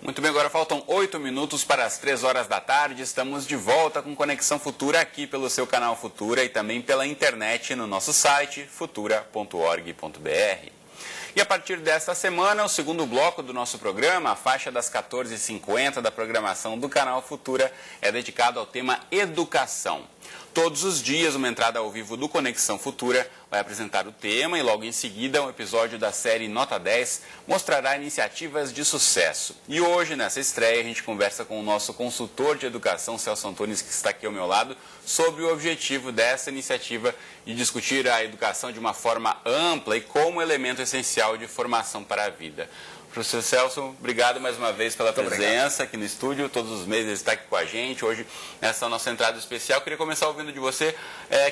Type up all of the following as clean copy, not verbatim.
Muito bem, agora faltam 8 minutos para as 3 horas da tarde. Estamos de volta com Conexão Futura aqui pelo seu canal Futura e também pela internet no nosso site futura.org.br. E a partir desta semana, o segundo bloco do nosso programa, a faixa das 14h50 da programação do canal Futura, é dedicado ao tema educação. Todos os dias, uma entrada ao vivo do Conexão Futura vai apresentar o tema e logo em seguida um episódio da série Nota 10 mostrará iniciativas de sucesso. E hoje, nessa estreia, a gente conversa com o nosso consultor de educação, Celso Antunes, que está aqui ao meu lado, sobre o objetivo dessa iniciativa de discutir a educação de uma forma ampla e como elemento essencial de formação para a vida. Professor Celso, obrigado mais uma vez pela presença aqui no estúdio. Todos os meses ele está aqui com a gente. Hoje, nessa nossa entrada especial, queria começar ouvindo de você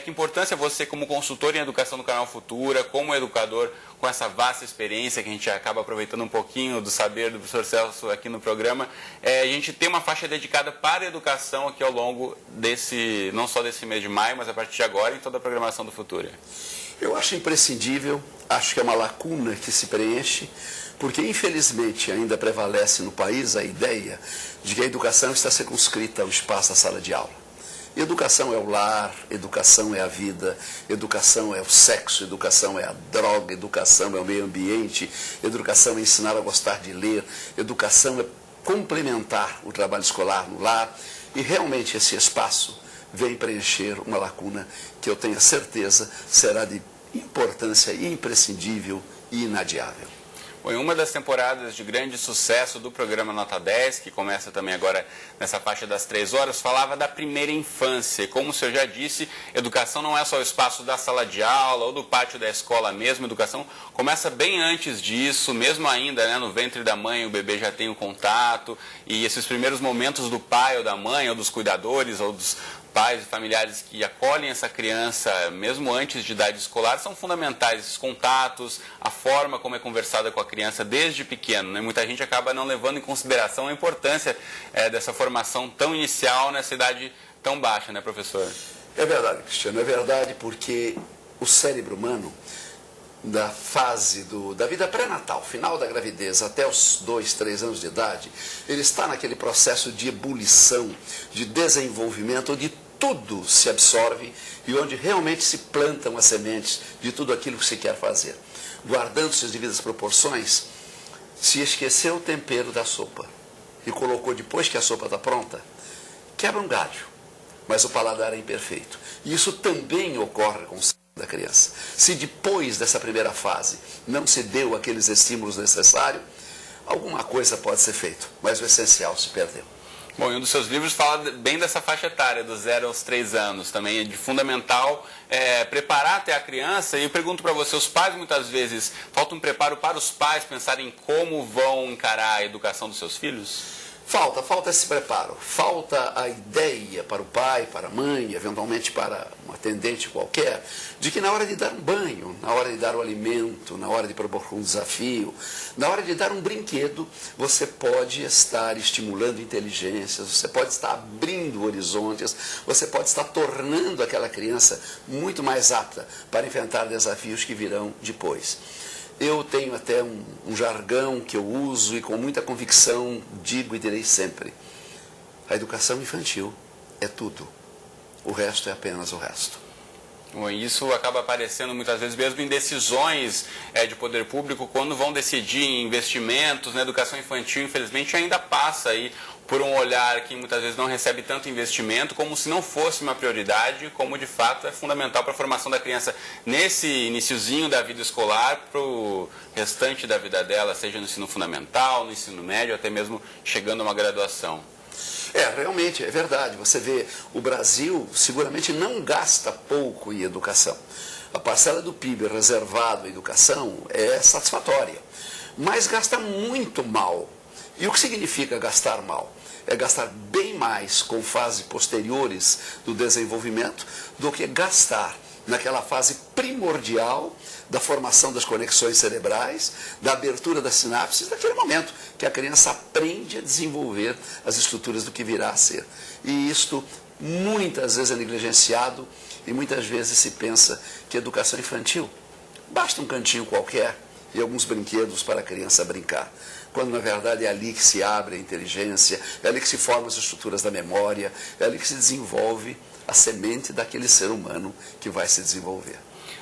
que importância você, como consultor em educação do canal Futura, como educador, com essa vasta experiência que a gente acaba aproveitando um pouquinho do saber do professor Celso aqui no programa, a gente tem uma faixa dedicada para a educação aqui ao longo desse, não só desse mês de maio, mas a partir de agora em toda a programação do Futura. Eu acho imprescindível, acho que é uma lacuna que se preenche, porque infelizmente ainda prevalece no país a ideia de que a educação está circunscrita ao espaço da sala de aula. Educação é o lar, educação é a vida, educação é o sexo, educação é a droga, educação é o meio ambiente, educação é ensinar a gostar de ler, educação é complementar o trabalho escolar no lar, e realmente esse espaço vem preencher uma lacuna que eu tenho a certeza será de importância imprescindível e inadiável. Bom, em uma das temporadas de grande sucesso do programa Nota 10, que começa também agora nessa faixa das 3 horas, falava da primeira infância. E como o senhor já disse, educação não é só o espaço da sala de aula ou do pátio da escola mesmo. Educação começa bem antes disso, mesmo ainda, né, no ventre da mãe o bebê já tem o contato. E esses primeiros momentos do pai ou da mãe, ou dos cuidadores, ou dos pais e familiares que acolhem essa criança, mesmo antes de idade escolar, são fundamentais. Esses contatos, a forma como é conversada com a criança desde pequeno, né? Muita gente acaba não levando em consideração a importância dessa formação tão inicial nessa idade tão baixa, né, professor? É verdade, Cristiano, é verdade, porque o cérebro humano, da fase da vida pré-natal, final da gravidez, até os 2, 3 anos de idade, ele está naquele processo de ebulição, de desenvolvimento, onde tudo se absorve e onde realmente se plantam as sementes de tudo aquilo que se quer fazer. Guardando-se as devidas proporções, se esqueceu o tempero da sopa e colocou depois que a sopa está pronta, quebra um galho, mas o paladar é imperfeito. E isso também ocorre com o da criança. Se depois dessa primeira fase não se deu aqueles estímulos necessários, alguma coisa pode ser feita, mas o essencial se perdeu. Bom, em um dos seus livros fala bem dessa faixa etária, dos 0 aos 3 anos, também é de fundamental preparar até a criança. E eu pergunto para você, os pais muitas vezes, falta um preparo para os pais pensarem como vão encarar a educação dos seus filhos? Falta esse preparo, falta a ideia para o pai, para a mãe, eventualmente para um atendente qualquer, de que na hora de dar um banho, na hora de dar o alimento, na hora de propor um desafio, na hora de dar um brinquedo, você pode estar estimulando inteligências, você pode estar abrindo horizontes, você pode estar tornando aquela criança muito mais apta para enfrentar desafios que virão depois. Eu tenho até um jargão que eu uso e com muita convicção digo e direi sempre: a educação infantil é tudo, o resto é apenas o resto. Bom, isso acaba aparecendo muitas vezes mesmo em decisões de poder público, quando vão decidir em investimentos na educação infantil. Infelizmente ainda passa aí por um olhar que muitas vezes não recebe tanto investimento, como se não fosse uma prioridade, como de fato é fundamental para a formação da criança nesse iniciozinho da vida escolar, para o restante da vida dela, seja no ensino fundamental, no ensino médio, até mesmo chegando a uma graduação. Realmente, é verdade. Você vê, o Brasil seguramente não gasta pouco em educação. A parcela do PIB reservado à educação é satisfatória, mas gasta muito mal. E o que significa gastar mal? É gastar bem mais com fases posteriores do desenvolvimento do que gastar naquela fase primordial da formação das conexões cerebrais, da abertura das sinapses, naquele momento que a criança aprende a desenvolver as estruturas do que virá a ser. E isto muitas vezes é negligenciado e muitas vezes se pensa que a educação infantil basta um cantinho qualquer e alguns brinquedos para a criança brincar. Quando, na verdade, é ali que se abre a inteligência, é ali que se formam as estruturas da memória, é ali que se desenvolve a semente daquele ser humano que vai se desenvolver.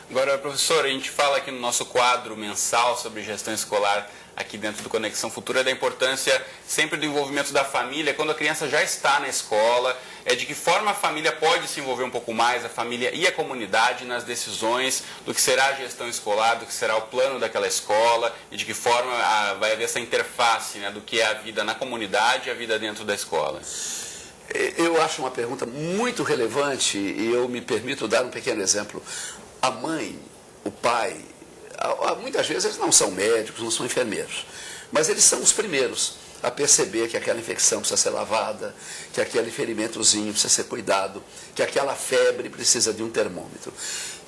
Agora, professor, a gente fala aqui no nosso quadro mensal sobre gestão escolar, aqui dentro do Conexão Futura, da importância sempre do envolvimento da família, quando a criança já está na escola, de que forma a família pode se envolver um pouco mais, a família e a comunidade, nas decisões do que será a gestão escolar, do que será o plano daquela escola, e de que forma vai haver essa interface, né, do que é a vida na comunidade e a vida dentro da escola. Eu acho uma pergunta muito relevante e eu me permito dar um pequeno exemplo. A mãe, o pai, muitas vezes eles não são médicos, não são enfermeiros, mas eles são os primeiros a perceber que aquela infecção precisa ser lavada, que aquele ferimentozinho precisa ser cuidado, que aquela febre precisa de um termômetro.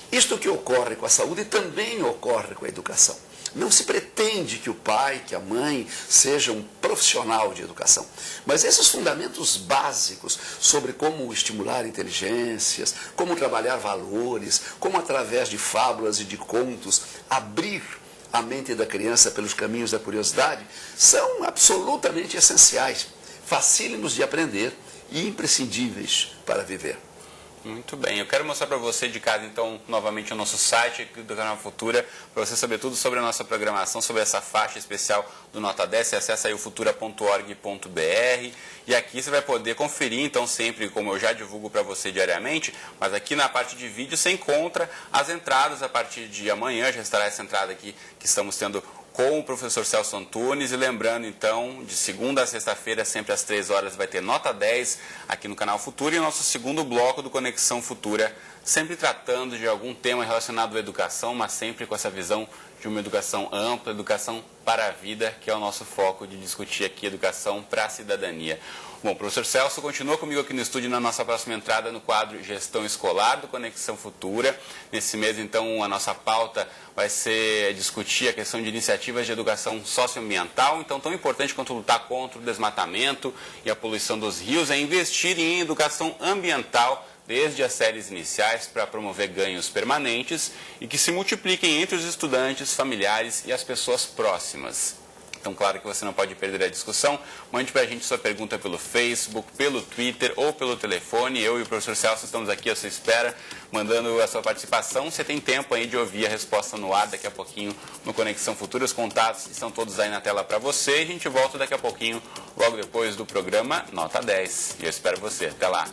Isto que ocorre com a saúde também ocorre com a educação. Não se pretende que o pai, que a mãe, seja um profissional de educação. Mas esses fundamentos básicos sobre como estimular inteligências, como trabalhar valores, como através de fábulas e de contos abrir a mente da criança pelos caminhos da curiosidade, são absolutamente essenciais, facílimos de aprender e imprescindíveis para viver. Muito bem, eu quero mostrar para você de casa, então, novamente o nosso site aqui do Canal Futura, para você saber tudo sobre a nossa programação, sobre essa faixa especial do Nota 10, você acessa aí o futura.org.br e aqui você vai poder conferir, então, sempre, como eu já divulgo para você diariamente, mas aqui na parte de vídeo você encontra as entradas a partir de amanhã, já estará essa entrada aqui que estamos tendo com o professor Celso Antunes, e lembrando então, de segunda a sexta-feira, sempre às 3 horas, vai ter Nota 10 aqui no Canal Futura, e o nosso segundo bloco do Conexão Futura, sempre tratando de algum tema relacionado à educação, mas sempre com essa visão de uma educação ampla, educação para a vida, que é o nosso foco de discutir aqui, educação para a cidadania. Bom, o professor Celso continua comigo aqui no estúdio na nossa próxima entrada no quadro Gestão Escolar do Conexão Futura. Nesse mês, então, a nossa pauta vai ser discutir a questão de iniciativas de educação socioambiental. Então, tão importante quanto lutar contra o desmatamento e a poluição dos rios é investir em educação ambiental desde as séries iniciais para promover ganhos permanentes e que se multipliquem entre os estudantes, familiares e as pessoas próximas. Então, claro que você não pode perder a discussão. Mande para a gente sua pergunta pelo Facebook, pelo Twitter ou pelo telefone. Eu e o professor Celso estamos aqui à sua espera, mandando a sua participação. Você tem tempo aí de ouvir a resposta no ar daqui a pouquinho no Conexão Futura. Os contatos estão todos aí na tela para você. E a gente volta daqui a pouquinho, logo depois do programa Nota 10. E eu espero você. Até lá.